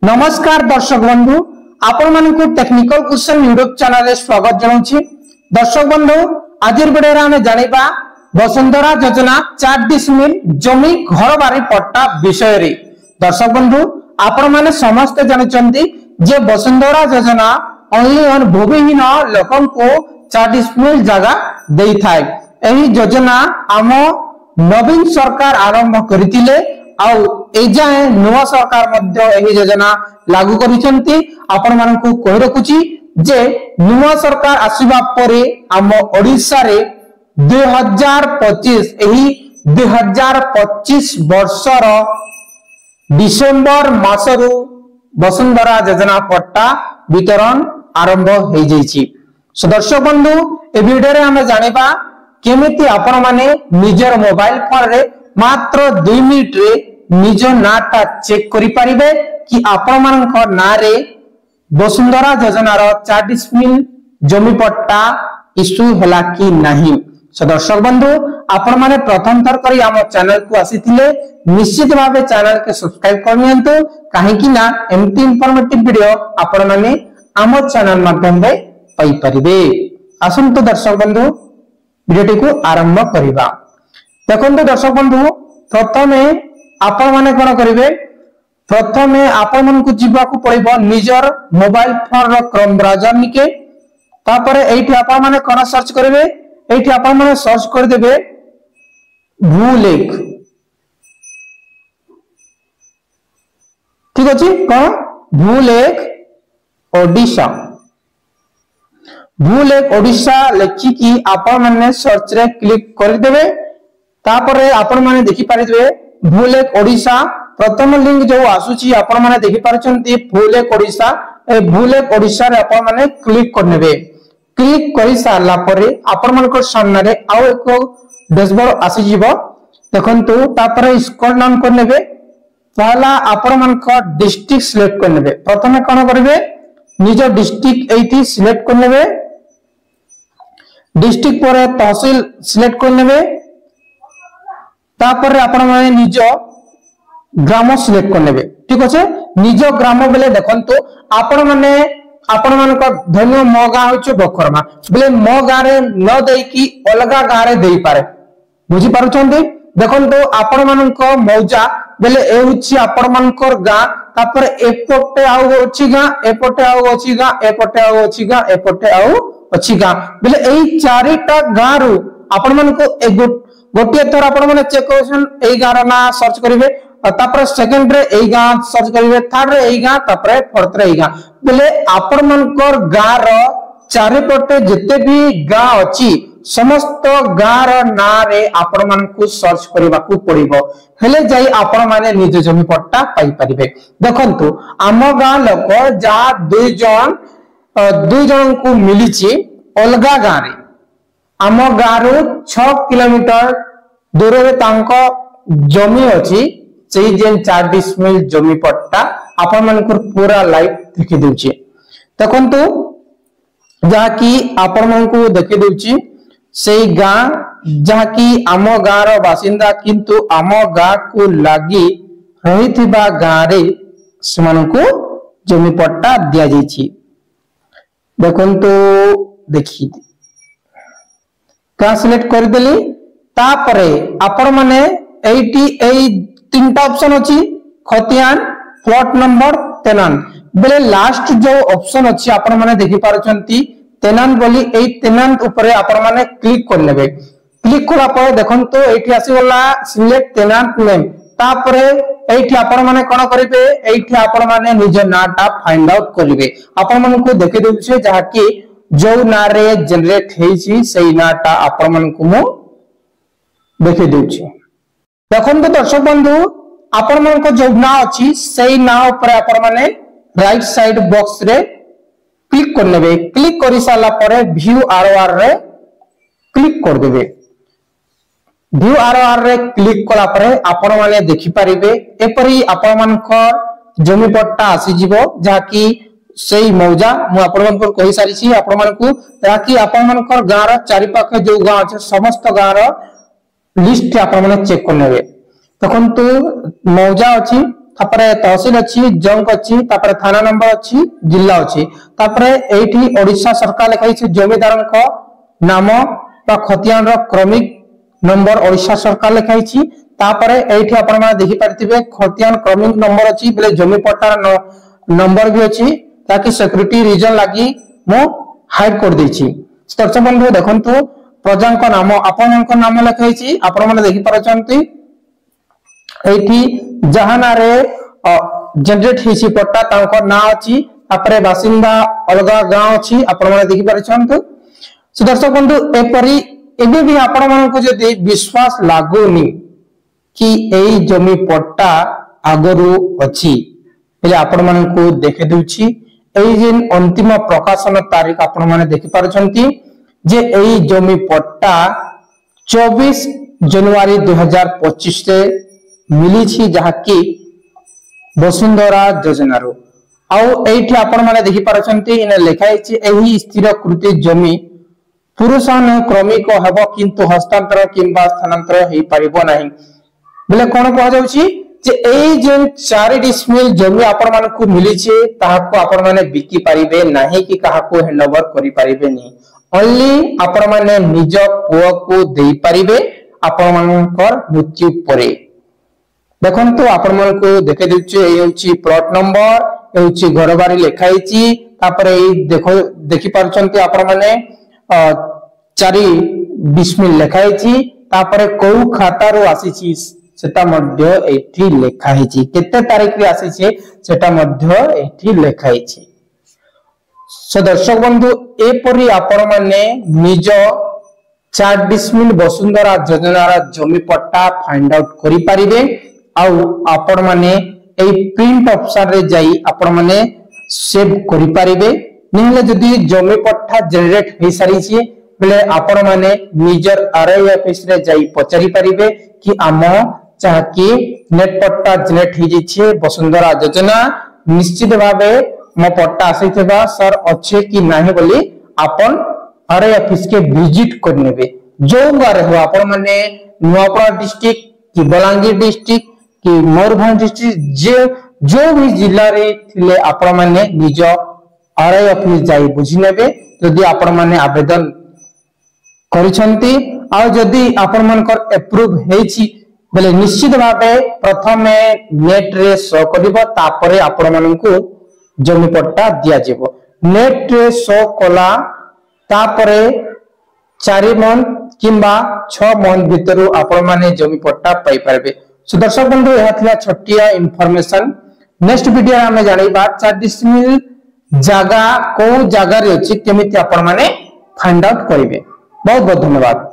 नमस्कार दर्शक बंधु आपण मानकु टेक्निकल क्वेश्चन यूट्यूब चैनल रे स्वागत जनाउछि। दर्शक बंधु आज वीडियो रे हम जानिबा वसुंधरा योजना 4 डिसमिल जमी घर बारी पट्टा विषय रे। दर्शक बंधु आपण माने समस्त जानिचंती जे वसुंधरा योजना ओनली ऑन भूमिहीन लोकन को 4 डिसमिल जगह देई थाए। एही योजना आम नवीन सरकार आरंभ करथिले आउ एजाए नुआ सरकार मध्य एही योजना लागू करिसेंती। आपण मानकु कहि रखुची जे नुआ सरकार आसीबा परे आम ओडिसा रे 2025 एही 2025 वर्षर डिसेंबर मासरु वसुंधरा योजना पट्टा वितरण आरंभ हो जाइछि। सो दर्शक बंधु ए वीडियो रे हम जानिबा केमिति आपण माने निजर मोबाइल फोन रे मात्र 2 मिनिट रे निज नाटा चेक करि परिबे कि आपण मानक ना रे वसुंधरा योजना रो 4 डिसमिल जमी पट्टा इशू होला कि नहीं। सो दर्शक बंधु आपण माने प्रथम थर करी हम चैनल को आसीथिले निश्चित भाबे चैनल के सब्सक्राइब करनियंतु काहे कि ना एमटी इंफॉर्मेटिव वीडियो आपण माने हम चैनल माध्यम रे पाई परिबे। आसंतो दर्शक बंधु वीडियो को आरंभ करिबा। देखंतु दर्शक बंधु प्रथमे आपण माने कोन करिवे प्रथमे आपण मन को जीवा को पड़िबो निजर मोबाइल फोन रो क्रोम ब्राउजर निके तापर एठी आपण माने कोन सर्च करिवे एठी आपण माने सर्च कर देबे भूलेख। ठीक अछि कोन भूलेख ओडिशा भूलेख ओडिशा लेखि कि आपण माने सर्च रे क्लिक कर देबे तापर आपण माने देखि पारिबे भूलेख ओडिशा प्रथम लिंक जो आसुची आपण माने देखि पारछंती भूलेख ओडिशा ए भूलेख ओडिशा रे आपण माने क्लिक करनेबे। क्लिक करि सारला परे आपण मानक सामने रे आउ एक डैशबोर्ड आसी जिवो। देखंतु तापर स्क्रॉल डाउन करनेबे पहला आपण मानक डिस्ट्रिक्ट सिलेक्ट करनेबे। प्रथमे कोन करबे निज डिस्ट्रिक्ट एठी सिलेक्ट करनेबे डिस्ट्रिक्ट परे तहसील सिलेक्ट करनेबे तापर आपण माने निज ग्राम सिलेक्ट करनेबे। ठीक अछि निज ग्राम बेले देखंतु आपण मानक धन्य मो गां होछ बखरमा बेले मो गां रे न देई की अलगा गां रे देई पारे बुझी पारुछंती। देखंतु आपण मानक मौजा बेले ए होछि आपण मानकर गां तापर एपटे आउ अछि गां एपटे आउ अछि गां एपटे आउ अछि गां एपटे आउ अछि गां बेले एई चारिटा गां रु आपण मानक गोटे थर आपण माने चेक करछन एई गां रा ना सर्च करिवे तापर सेकंड रे एई गां सर्च करिवे थर्ड रे एई गां तापर फोर्थ रे एई गां बेले आपण मानकर गां रो चारि पटे जते भी गां अछि समस्त गां रो ना रे आपण मानकु सर्च करबा को पड़िबो हेले जाई आपण माने निज जमी पट्टा पाई परिबे। देखंतु आम गां लोक जा दुई जन को मिलिछि अलगा गां रे आम गां रु 6 किलोमीटर दूर रे तांको जमी अछि सेही जेन 4 डिसमिल जमी पट्टा आपण मानकर पूरा लाइव देखि देउछि। देखंतु जहा कि आपण मानकु देखि देउछि सेही गां जहा कि आम गां रो बासिंदा किंतु आम गां को लागि रहिथिबा गां रे समानकु जमी पट्टा दिया जाइछि। देखंतु देखि गां सिलेक्ट कर देली तापरे आपण माने एटी एई तीनटा ऑप्शन अछि खतियान प्लॉट नंबर तेनान बेले लास्ट जो ऑप्शन अछि आपण माने देखि पारछंती तेनान बोली एई तेनान ऊपर आपण माने क्लिक कर लेबे। क्लिक करा पर देखंतो एठी आसी गला सिलेक्ट तेनान नेम तापरे एठी आपण माने कोन करिवे एठी आपण माने निज नाटा फाइंड आउट करिवे। आपण मानकु देखि देउछे जहा कि जो ना रे जनरेट हेछि सेही नाटा आपण मानकु मु देखि देउछे। देखंतु दर्शक बंधु आपण मानक जो ना अछि सेही ना ऊपर आपण माने राइट साइड बॉक्स रे क्लिक कर लेबे। क्लिक करि साला परे व्यू आरओआर रे क्लिक कर देबे। व्यू आरओआर रे क्लिक कला परे आपण माने देखि परिबे एपरि आपण मानक जमी पट्टा आसी जिवो जहा कि सेही मौजा मु आपण मानक कहि सारी छी आपण मानकु ताकि आपण मानकर गां रो चारि पाखे जो गां अछि समस्त गां रो लिस्ट आपण माने चेक कर नेबे। देखंतु मौजा अछि तापरे तहसील अच्छी जंक अच्छी तापरे थाना नंबर अच्छी जिला अच्छी तापरे एठी ओडिशा सरकार लिखाई छै जमीदार को नाम बा खतियान रो क्रमिक नंबर ओडिशा सरकार लिखाई छै तापरे एठी आपण माने देखि परतिबे खतियान क्रमिक नंबर अच्छी बोले जमी पट्टार नंबर भी अच्छी ताकि सिक्योरिटी रीजन लागि मो हाइड कर दै छी। दर्शक बंधु देखंतु प्रजांक नाम आपनक नाम लिखाई छी आपण माने देखि परछंती एठी जहाना रे जनरेट हिसी पट्टा तांको ना अछि तापरे बासिंदा अलगा गांव अछि आपण माने देखि परछंतु। सो दर्शक बंधु एपरी एबे भी आपण मानक जदि विश्वास लागुनी कि एई जमी पट्टा आगरु अछि बेले आपण मानक देखि दउछि एई जिन अंतिम प्रकाशन तारीख आपण माने देखि परछंती जे एई जमी पट्टा 24 जनवरी 2025 से मिली छी जहा कि वसुंधरा योजना रो आउ एठी आपण माने देखि परछंती इने लिखाई छी एही स्थिर कृति जमी पुरुषान क्रमिक हबो किंतु हस्तांतर किंबा स्थानांतर हेई परिबो नाही बोले कोन कह जाउची जे एई जेन 4 डिसमिल जमी आपण मानकु मिली छी ताहाको आपण माने बिकी परिबे नाही कि काहाको हैंडओवर करि परिबे नी ओनली आपण माने निज पुओ को देई परिबे आपण मानकर मृत्यु परे। देखंतु आपण मानकु देखे दिछि एई होछि प्लॉट नंबर एई होछि घरबारी लिखाई छी तापरे एई देखो देखि परछंती आपण माने 4 डिसमिल लिखाई छी तापरे को खाता रो आसी छी सेटा मध्य एठी लिखाई छी केते तारीख रे आसी छी सेटा मध्य एठी लिखाई छी। सो दर्शक बंधु एपरी आपण माने निज 4 डिसमिल वसुंधरा योजना रा जमी पट्टा फाइंड आउट करि परिबे आउ आपण माने एई प्रिंट ऑप्शन रे जाई आपण माने सेव करि परिबे नहले जदी जमी पट्टा जनरेट हे सारी छी बेले आपण माने निजर आरआई ऑफिस रे जाई पचारि परिबे कि आम चाहकी नेट पट्टा जनरेट हे छी वसुंधरा योजना निश्चित भाबे मो पट्टा आसीथबा सर अच्छे कि नाही बोली आपण आरआई ऑफिस के विजिट करनेबे जो गारे हो आपण माने नुआपड़ा डिस्ट्रिक्ट कि बलांगीर डिस्ट्रिक्ट कि मयूरभंज डिस्ट्रिक्ट जो भी जिल्ला रे थिले आपण माने निज आरआई ऑफिस जाई बुझी नेबे जदि आपण माने आवेदन करिसंती आ जदि आपण मानकर अप्रूव हेछि बेले निश्चित भाबे प्रथमे नेट रे शो करबो तापरे आपण मानकु जमी पट्टा दिया जेबो नेट रे शो कला तापरे 4 मंथ किंबा 6 मंथ भितरु आपण माने जमी पट्टा पाई परबे। सो दर्शक बंधु यह थिला छोटिया इंफॉर्मेशन नेक्स्ट वीडियो रे हमें जानिबा 4 डिसमिल जागा को जागा रे अछि केमिति आपण माने फाइंड आउट करिवे। बहुत बहुत धन्यवाद।